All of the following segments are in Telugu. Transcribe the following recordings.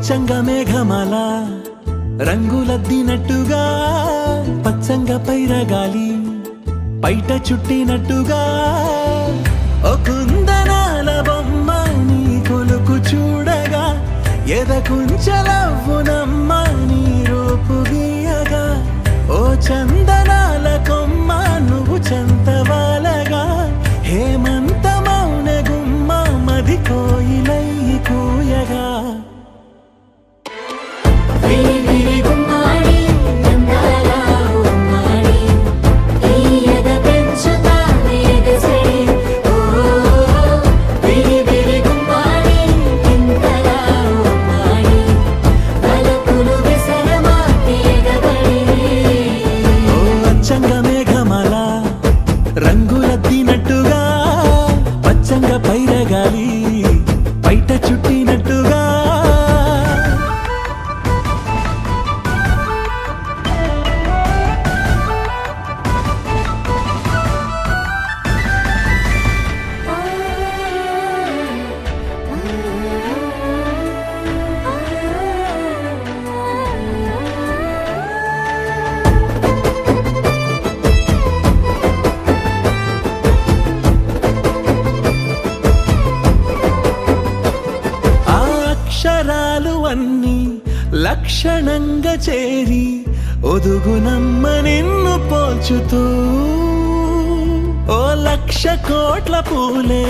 అచ్చంగా మేఘమాల రంగులద్దినట్టుగా పచ్చంగా పైరగాలి బయట చుట్టినట్టుగా ఓ కుందనాల బొమ్మ నీ కొలుకు చూడగా ఎదకుంచలవ్వునమ్మ నీ రూపు గీయగా ఓ చందనాల కొమ్మ నువ్వు చంతవాలగా హేమంత మౌన గుమ్మ మది కోయిలై కూయగా రంగులద్దినట్టుగా పచ్చంగా పైరగాలి బయట చుట్టినట్టుగా అక్షరాలు అన్నీ లక్షణంగా చేరి ఒదుగునమ్మ నిన్ను పోల్చుతూ ఓ లక్ష కోట్ల పూలే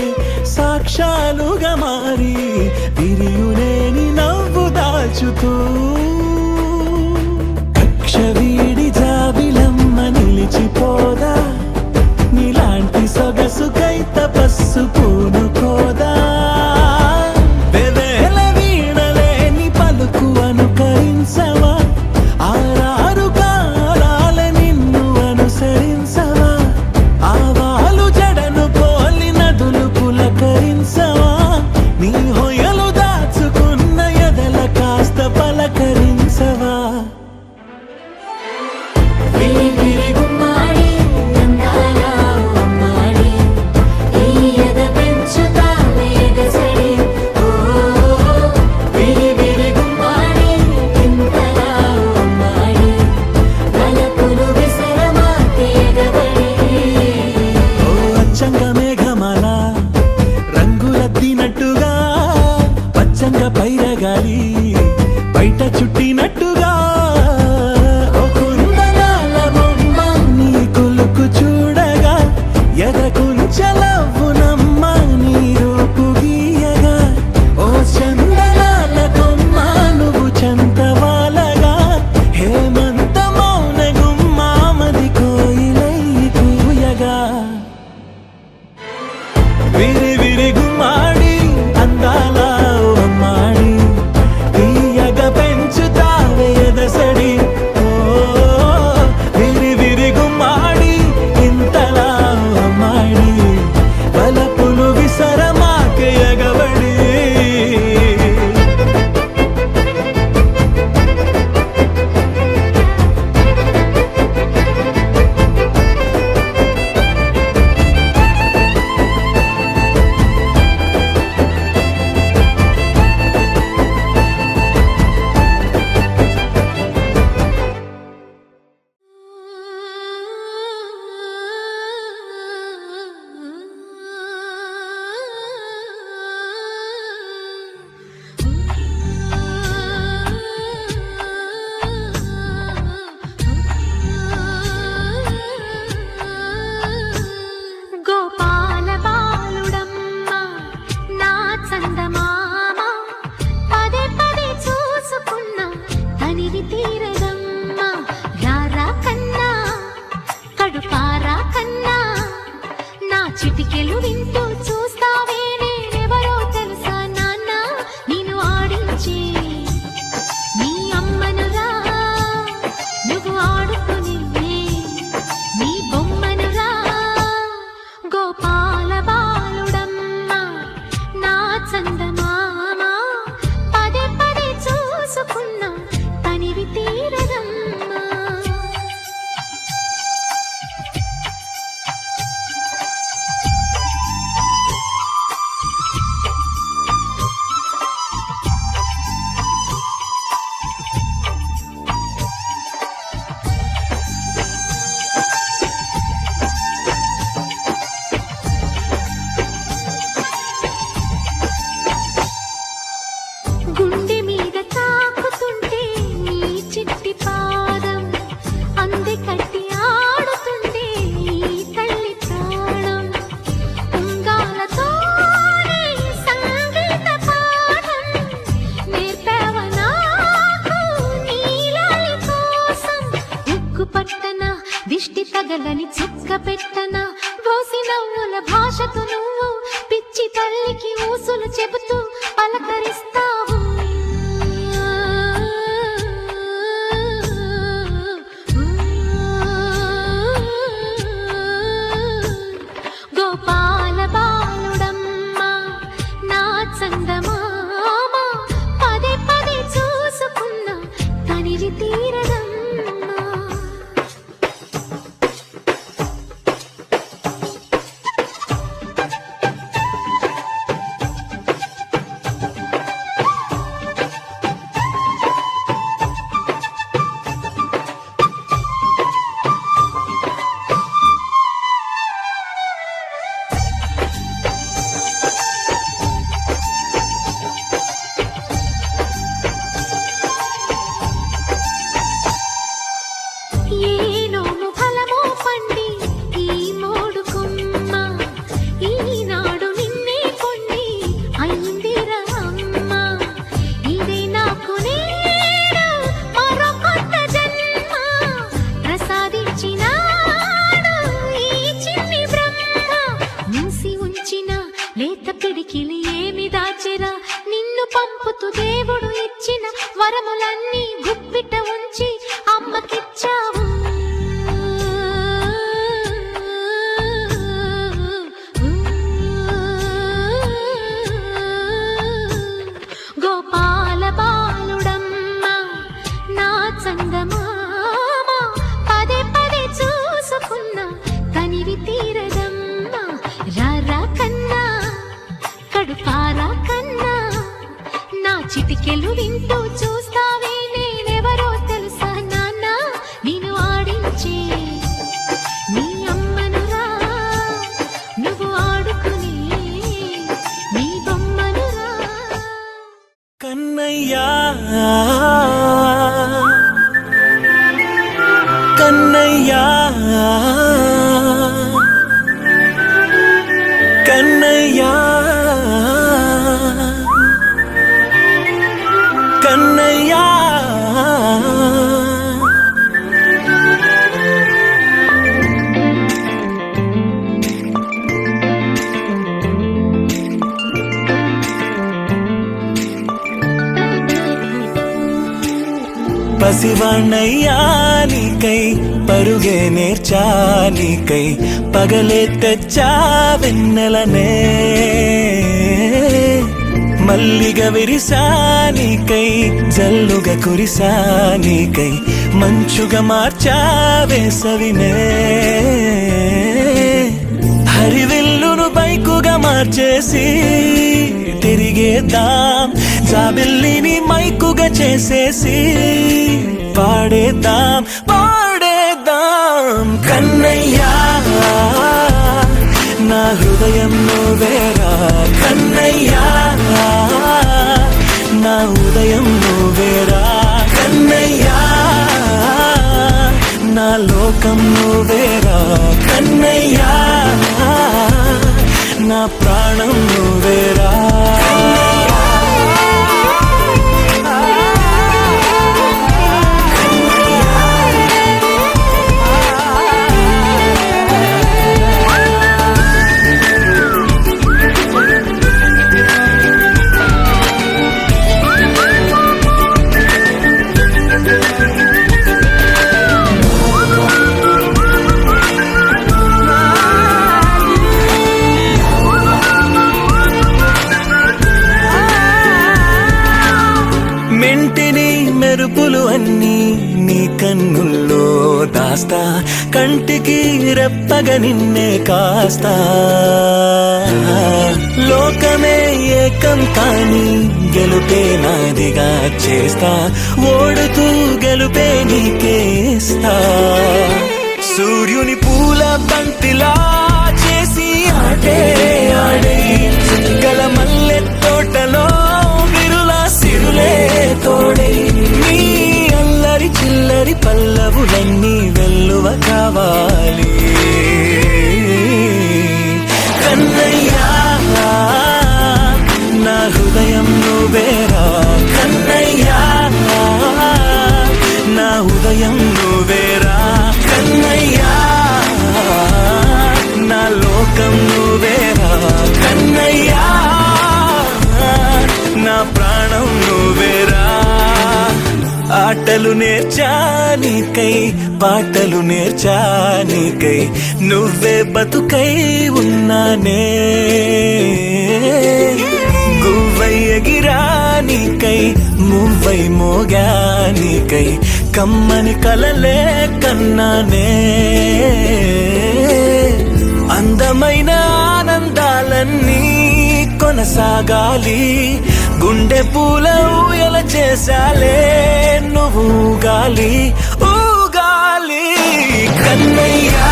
సాక్షాలుగా మారి విరియునేని నవ్వు దాల్చుతూ కక్ష వీడి జాబిలమ్మ నిలిచిపోదా నీలాంటి సొగసుకై తపస్సు పూనుకోదా అనుకరించవా ఆరారు కాలాల నిన్ను అనుసరించవా ఆవాలు జడను పోలి నదులు పులకరించవా నీ హొయలు దాచుకున్న ఎదల కాస్త పలక పగలని చుక్క పెట్టన బోసి నవ్వుల భాషతో నువ్వు పిచ్చి తల్లికి ఊసులు చెబుతూ పలకరిస్తావు. గోపాల బాలుడమ్మా నా చందమామ పదే పదే చూసుకున్న తనివి తీరదమ్మా. లేత పిడికిలి ఏమి దాచెరా నిన్ను పంపుతూ దేవుడు ఇచ్చిన వరములన్నీ గుప్పిట ఉంచి అమ్మకిచ్చావు. గోపాల బాలుడమ్మా నా చందమామ పదే పదే చూసుకున్న తనివి తీరదమ్మా. రారా కన్నా కడుపారా కన్నా నా చిటికెలు వింటూ చూస్తావే నేనెవరో తెలుసా నాన్న నేను ఆడించే నీ అమ్మనురా నువ్వు ఆడుకునే నీ బొమ్మనురా. కన్నయ్యా కన్నయ్యా కన్నయ్యా కన్నయ్యా పసివాణ్ణయ్యా నీకై పరుగే నేర్చా నీకై పగలే తెచ్చా వెన్నెలనే మల్లిగ విరిసా నీకై జల్లుగా కురిసా నీకై మంచుగా మార్చా వేసవినే హరివిల్లును బైకుగా మార్చేసి తిరిగేద్దాం జాబిల్లిని మైకుగా చేసేసి పాడేద్దాం పాడేద్దాం. కన్నయ్యా నా హృదయం నువ్వేరా కన్నయ్యా నా ఉదయం నువ్వేరా కన్నయ్యా నా లోకం నువ్వేరా కన్నయ్యా నా ప్రాణం నువ్వేరా. మెంటిని మెరుపులు అన్నీ నీ కన్నుల్లో దాస్తా కంటికి రెప్పగా నిన్నే కాస్తా లోకమే ఏకం కాని గెలుపే నాదిగా చేస్తా ఓడుతూ గెలుపే నీకేస్తా. సూర్యుని పూల బంతిలా చేసి ఆడే ఆడే గల మల్లె తోటలో సిరులే తోడే నీ అల్లరి చిల్లరి పల్లవులన్నీ వెల్లువ కావాలి కన్నయ్యా నా హృదయం నువ్వేరా కన్నయ్యా నా ఉదయం నువ్వేరా కన్నయ్యా ఆటలు నేర్చానికై పాటలు నేర్చానికై నువ్వే బతుకై ఉన్నానే గువ్వై ఎగిరానికై మువ్వై మోగానికై కమ్మని కలలే కన్నానే అందమైన ఆనందాలన్నీ కొనసాగాలి గుండె పూల ఊయల చేసాలే నువ్వు ఊగాలి ఊగాలి కన్నయ్యా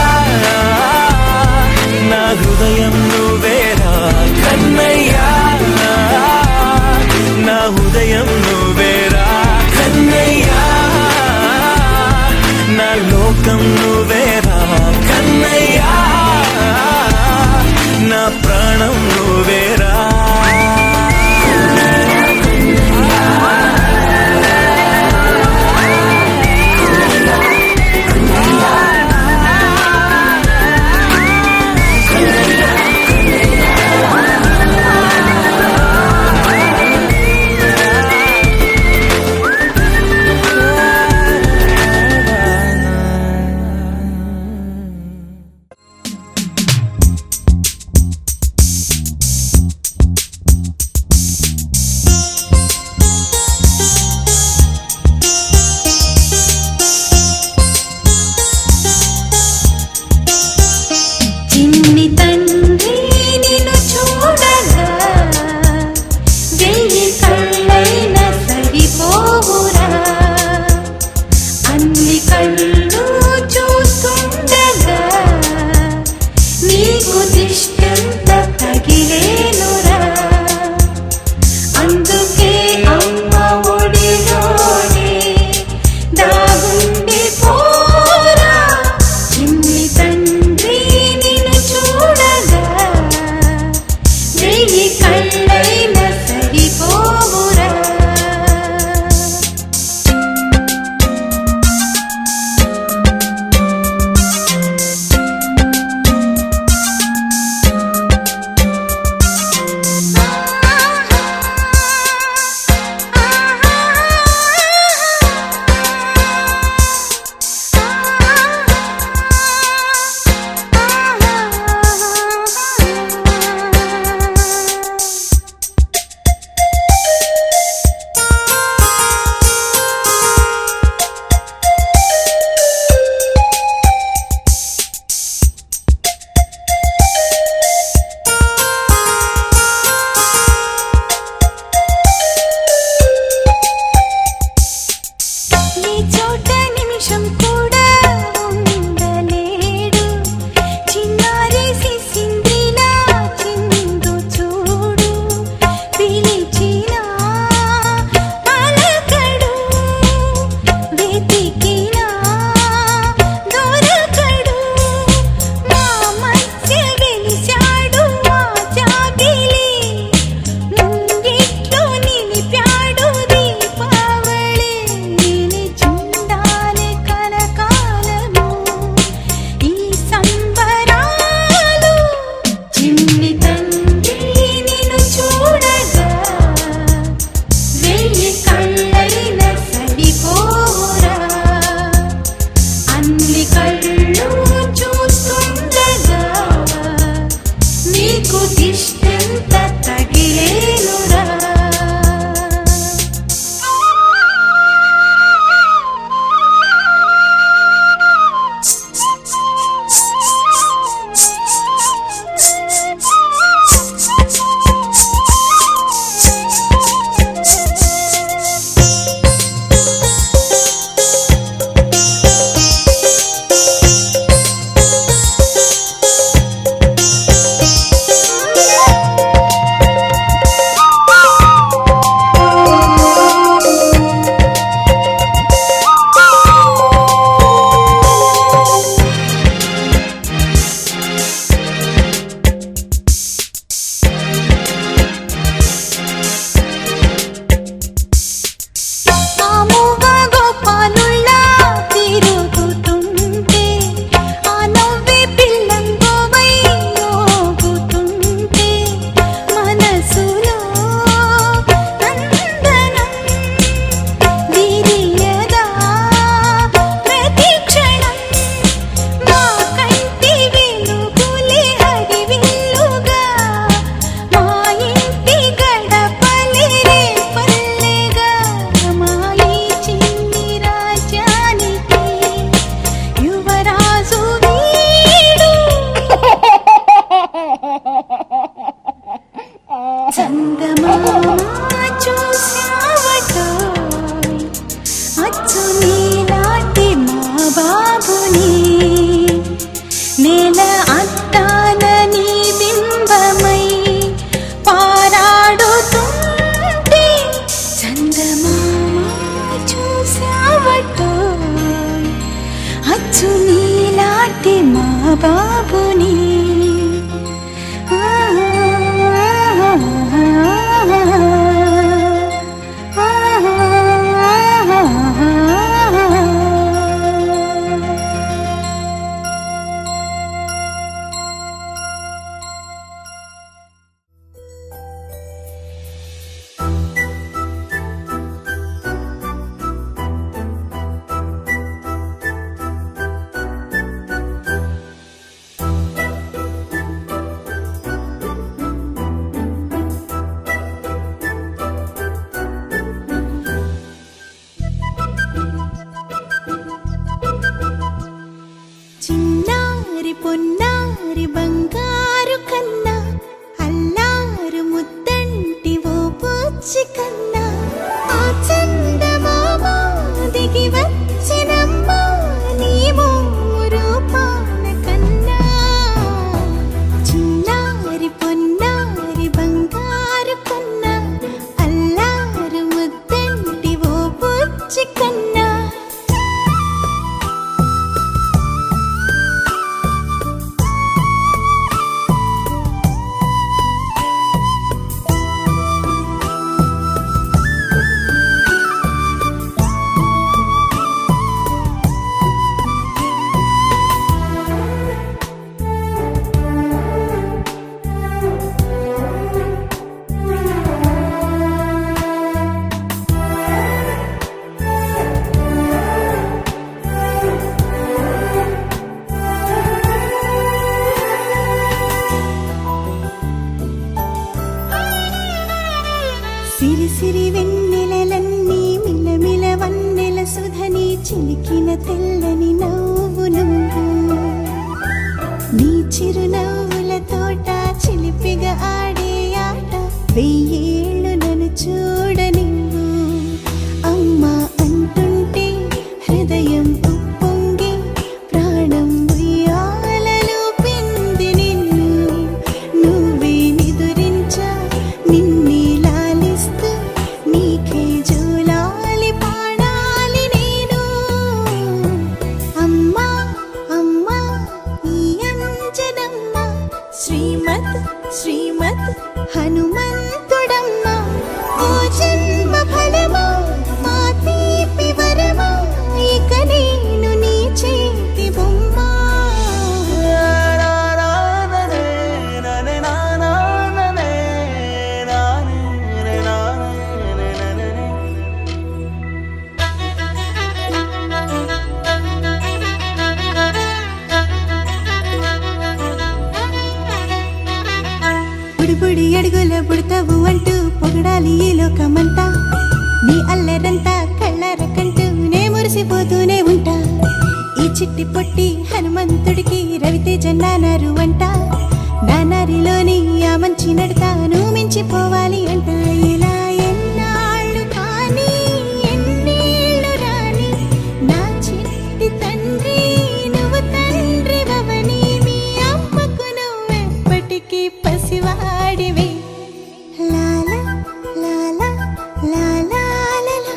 నా హృదయం నువ్వేరా కన్నయ్యా నా హృదయం నువ్వేరా కన్నయ్యా నా లోకం నువ్వేరా కన్నయ్యా నా ప్రాణం నువ్వేరా బాబుని చిన్నారి పొన్నారి బంగారు కన్నా అల్లారు ముద్దంటి ఓ పూచి కన్నా ఆ చందమామ దిగి వచ్చినమ్మా నీ రూపాన కన్నా చిన్నారి పొన్నారి బంగారు కన్నా అల్లారు ముద్దంటి ఓ పూచి కన్నా సిరి సిరి వెన్నెలలన్నీ మిలమిల వన్నెల సుధని చిలికిన తెల్లని నవ్వు నువ్వు నీ చిరునవ్వుల తోట చిలిపిగా ఆడే ఆట వెయ్యేళ్ళు నన్ను చూడ నువ్వు అమ్మా అంటుంటే హృదయం ఉప్పొంగి ప్రాణం ఉయ్యాలలో పింది నిన్ను నువ్వే నిదురించా నిన్నే నీకే జోలాలి పాడాలి నేను అమ్మా అమ్మా ఈ అంజనమ్మ శ్రీమత్ శ్రీమత్ హనుమంతుడమ్మ ఓ జన్మ ఫలమా మా తీపి వరమా ఇక నేను నీ చేతి బొమ్మ బుడి అడుగుల బుడతావు అంటూ పొగడాలి ఈ లోకమంతా నీ అల్లరంతా కళ్ళారకంటూ నే మురిసిపోతూనే ఉంటా ఈ చిట్టి పొట్టి హనుమంతుడికి రవితేజ నానారు అంట నానారిలోని ఆ మంచి నడతాను మించిపోవాలి అంట ఇలా ఎన్నాళ్ళు కానీ ఎన్నేళ్ళు రాని నా చిట్టి తండ్రి నువ్వు తండ్రి భవని మీ అమ్మకు నువ్వెప్పటికీ పసివాడివే లాలా లాలా లాలా లాలా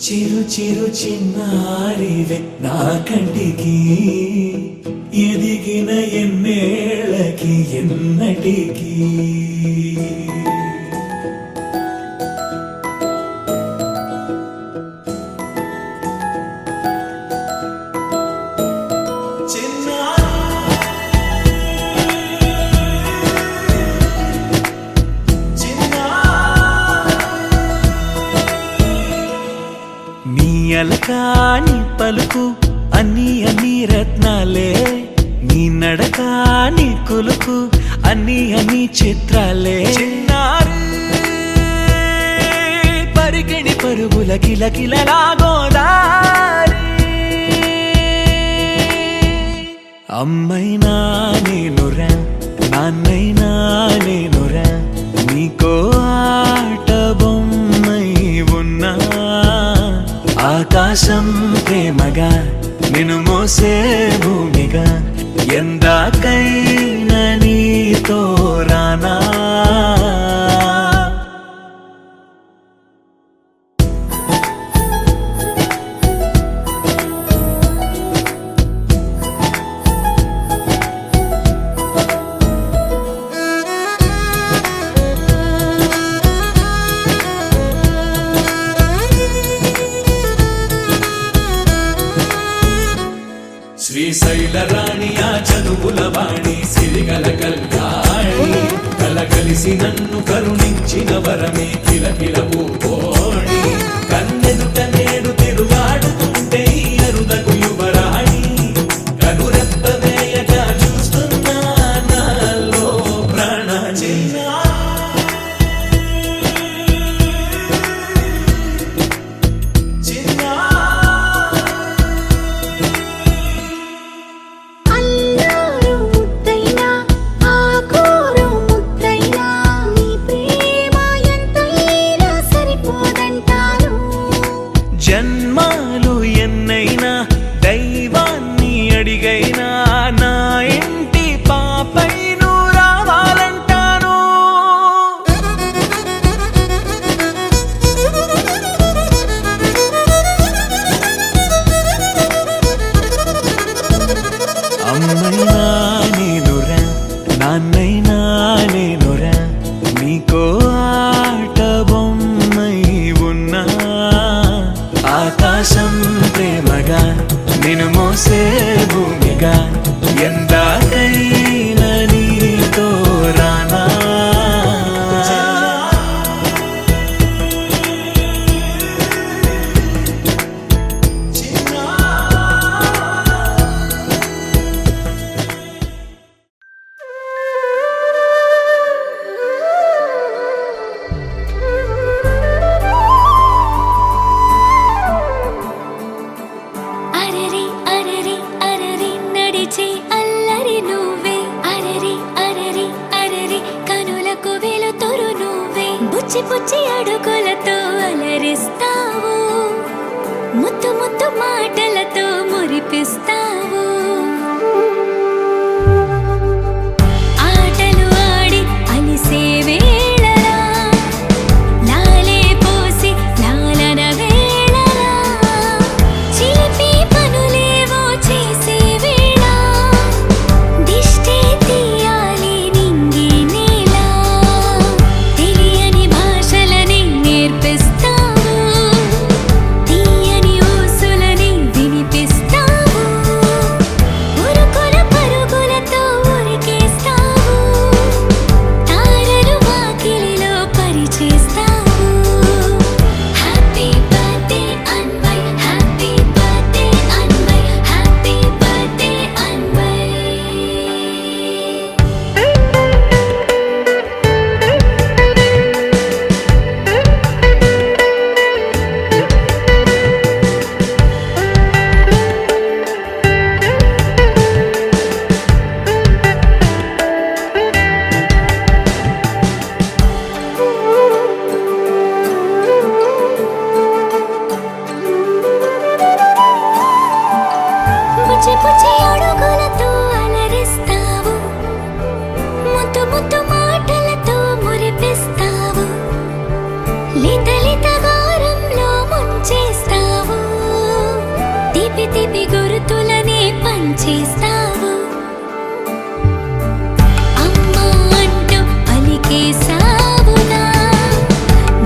చిరు చిరు చిన్నారివే నా కంటికి ఎదిగిన ఎన్నేళ్ళకి ఎన్నటికి అలకాని పలుకు అన్ని అన్ని రత్నాలే నీ నడక నీ కులుకు అన్ని అన్ని చిత్రాలే చిన్నారు పరికిణి పరుగుల కిలకిలలాగోదారి అమ్మైనా నేనురా నాన్నైనా నేనురా నీకో ఆట బొమ్మై ఉన్నా ఆకాశం ప్రేమగా నిన్ను మోసే భూమిగా ఎందాకైనా నీతో రానా శ్రీశైల రాణి ఆ చదువుల వాణి సిరిగల కళ్యాణి కలగలిసి నన్ను కరుణించిన వరమే కిలకిల పూకోణి కన్నెదుట నేడు తిరుగాడుతుంటే అరుదకు యువరాణి కనురెప్ప వేయక చూస్తున్నా నాలో ప్రాణ అల్లారు ముద్దైనా ఆకోరు ముద్దైనా నీ ప్రేమ ఎంతైనా సరిపోదంటాను జన్మాలు ఎన్నైనా దైవాన్ని అడిగైనా నా ఇంటి పాపై నువ్వు రావాలంటాను అమ్మైనా నేనురా నాన్నైనా నేనురా నీకో ఆట బొమ్మై ఉన్నా ఆకాశం ప్రేమగా నిన్ను మోసే భూమిగా ఎందాకైనా నీతో రానా అరరి అరరి అరరి నడిచే అల్లరి నువ్వే అరరి అరరి అరరి కనులకు వెలుతురు నువ్వే బుచ్చి బుచ్చి అడుగులతో అలరిస్తావు ముత్తు ముత్తు మాటలతో మురిపిస్తావు ఆటలు ఆడి అలిసే వేళలా లాలే పోసి లాలన వేళలా చిలిపి పనులేవో చేసే వేళ దిష్టి తీయాలి నింగి నేల తెలియని భాషలని నేర్పిస్తావు తీయని ఊసులని వినిపిస్తావు ఉరుకుల పరుగులతో ఉరికేస్తావు తారలు వాకిలిలో పరిచేస్తావు happy birthday Anvay happy birthday Anvay happy birthday Anvay బుచ్చి బుచ్చి అడుగులతో అలరిస్తావు ముద్దు ముద్దు మాటలతో మురిపిస్తావు లిత లిత గారంలో ముంచేస్తావు తీపి తీపి గుర్తులనే పంచేస్తావు అమ్మా అంటూ పలికేసావుగా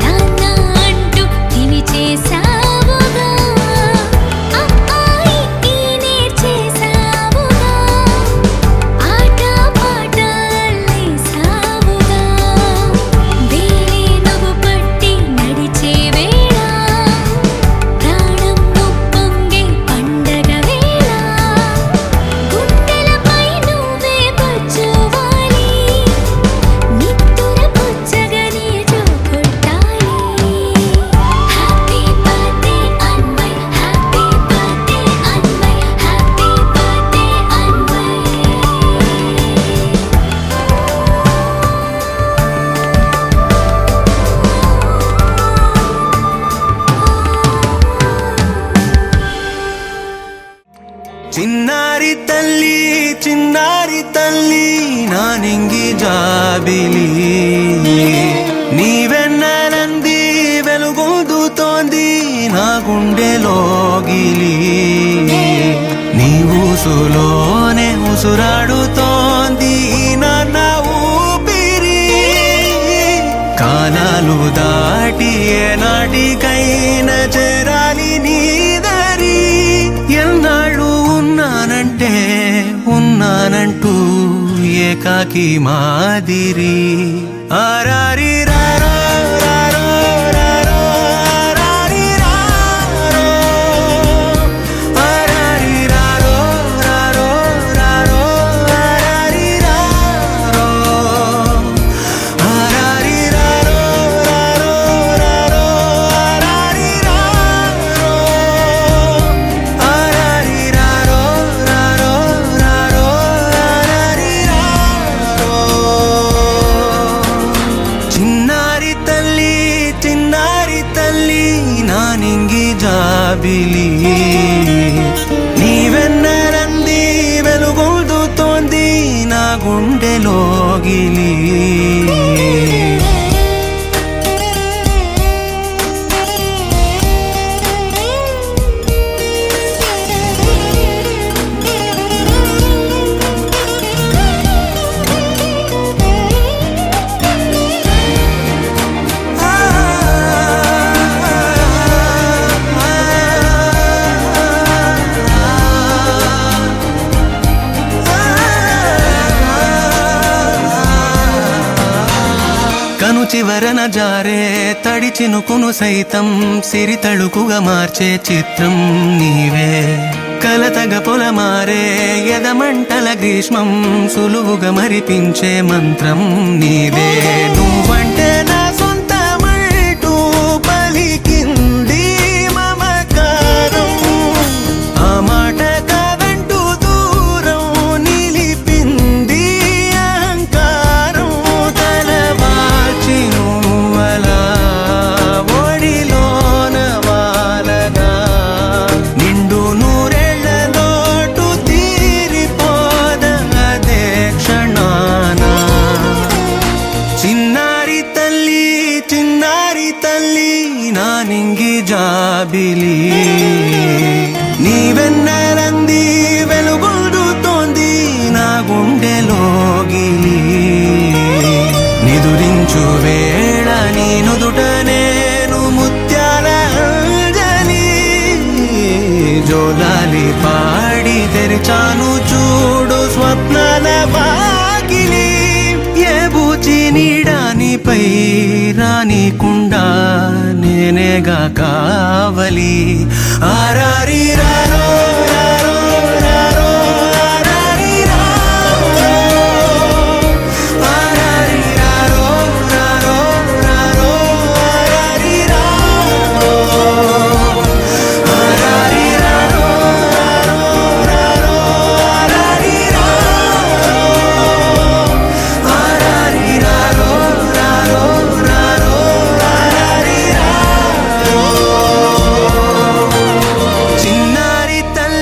నాన్న అంటూ పిలిచేసావుగా అమ్మాయి నేర్చేసావుగా ఆట పాట అల్లేసావుగా వేరే నువ్వు పట్టి నడిచే వేళ ప్రాణం నువ్వు పొంగే పండగ వేళ చిన్నారి తల్లి నా నింగి జాబిలి నీవెన్నెలంది వెలుగొందుతోంది నా గుండెలోగిలి నీ ఊసులోనే ఉసురాడుతోంది నా ఊపిరి కాలాలు దాటి ఏనాటికైనా చేరాలి నీ దరి ఎన్నాళ్ళు ఉన్నానంటూ ఏకాకి మాదిరి ఆరారి రారో రారో రారో ఆరారి రారో ఆరారి రారో రారో రారో ఆరారి రారో ఆరారి రారో రారో రారో ఆరారి రారో ఆరారి రారో రారో రారో ఆరారి రారో చిన్నారి తల్లి నా నింగి జాబిలి నీవెన్నరంది వెలుగొందుతోంది నా గుండెలోగిలి కను చివరన జారే తడి చినుకును సైతం సిరి తళుకుగా మార్చే చిత్రం నీవే కలతగ పొలమారే ఎదమంటల గ్రీష్మం సులువుగా మరిపించే మంత్రం నీవే నువ్వంటే నా సొంతమంటూ పలికింది మమకారం ఆ మాట కాదంటూ దూరం నిలిపింది అహంకారం తలవాల్చి నువ్వలా ఒడిలోన వాలగా నిండు నూరేళ్ల లోటు తీరిపోదదే క్షణాన చిన్నారి తల్లి నా నింగి జాబిలి నీవెన్నెలంది వెలుగొందుతోంది నా గుండెలోగిలి నిదురించు వేళ నీ నుదుట నేను ముత్యాల అంజలి జోలాలి పాడి తెరిచాను చూడు స్వప్నాల వాకిలి ఏ బూచి నీడానిపై రానికుండా నేనేగా కావలి ఆరారి రారో రారో రారో ఆరారి రారో ఆరారి రారో రారో రారో ఆరారి రారో ఆరారి రారో రారో ఆరారి రారో ఆరారి రారో రారో రారో ఆరారి రారో చిన్నారి తల్లి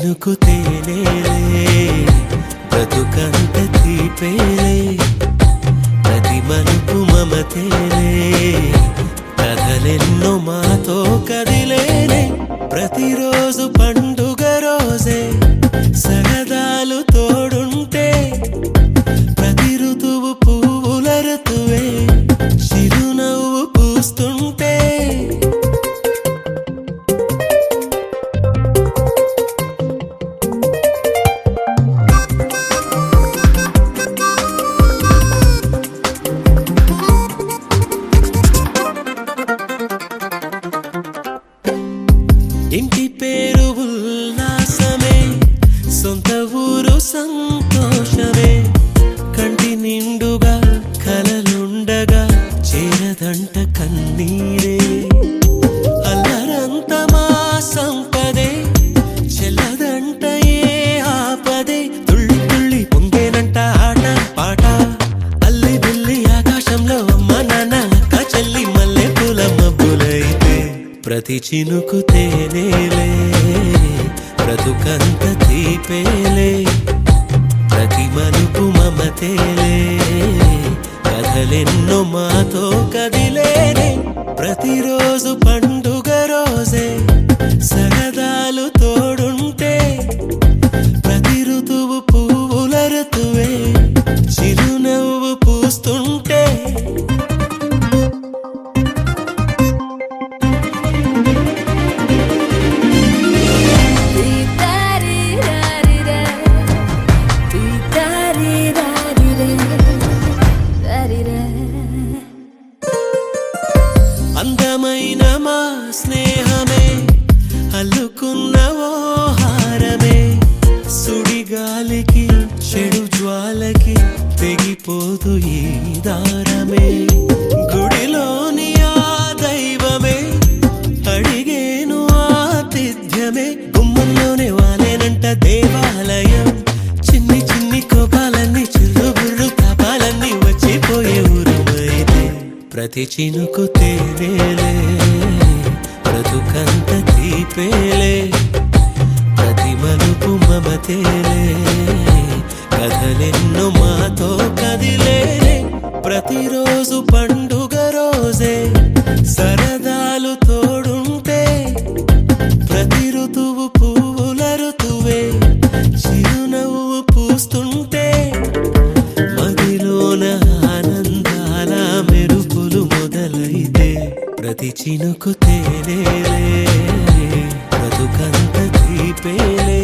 చినుకు తేనేలే బ్రతుకంత తీపేలే ప్రతి మలుపు మమతేలే కథలెన్నో మాతో కదిలేనే ప్రతిరోజు పండుగ రోజే సరదాలు తోడుంటే ప్రతి ఋతువు పువ్వుల ఋతువే చిరునవ్వు పూస్తుంటే ఇంటి పేరు ఉల్లాసమే సొంత ఊరు సంతోషమే కంటి నిండుగా కలలుండగా చేరదంట కన్నీరే అల్లరంత మా సంపదే చెల్లదంట ఏ ఆపదే తుళ్ళి తుళ్ళి పొంగేనంట ఆట పాట అల్లి బిల్లి ఆకాశంలో అమ్మ నాన్న అక్క చెల్లి మల్లె పూల మబ్బులైతే ప్రతి చినుకు తేనేలే బ్రతుకంత తీపేలే ప్రతి మలుపు మమతేలే కథలెన్నో మాతో కదిలేనే ప్రతిరోజు పండుగ రోజే సరదాలు తోడుంటే ప్రతి ఋతువు పువ్వుల ఋతువే చిరునవ్వు పూస్తుంటే అందమైన మా స్నేహమే అల్లుకున్న ఓ హారమే సుడిగాలికి చెడు జ్వాలకి తెగిపోదు ఈ దారమే గుడిలోని ఆ దైవమే అడిగేను ఆతిథ్యమే గుమ్మంలోనే వాలేనంట దేవాలయం చిన్ని చిన్ని కోపాలన్నీ చిరుబుర్రు తాపాలన్నీ వచ్చిపోయే ఊరుమైతే ప్రతి చినుకు తేనేలే బ్రతుకంత తీపేలే ప్రతి మలుపు మమతేలే కథలెన్నో మాతో కదిలేనే ప్రతిరోజు పండుగ రోజే సరదాలు తోడుంటే ప్రతి ఋతువు పువ్వుల ఋతువే చిరునవ్వు పూస్తుంటే మదిలోన ఆనందాల మెరుపులు మొదలైతే ప్రతి చినుకు తేనేలే బ్రతుకంత తీపేలే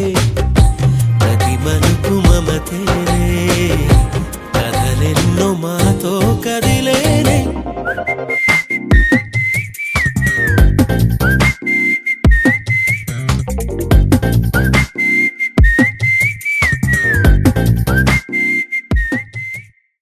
ప్రతి మలుపు మమతేలే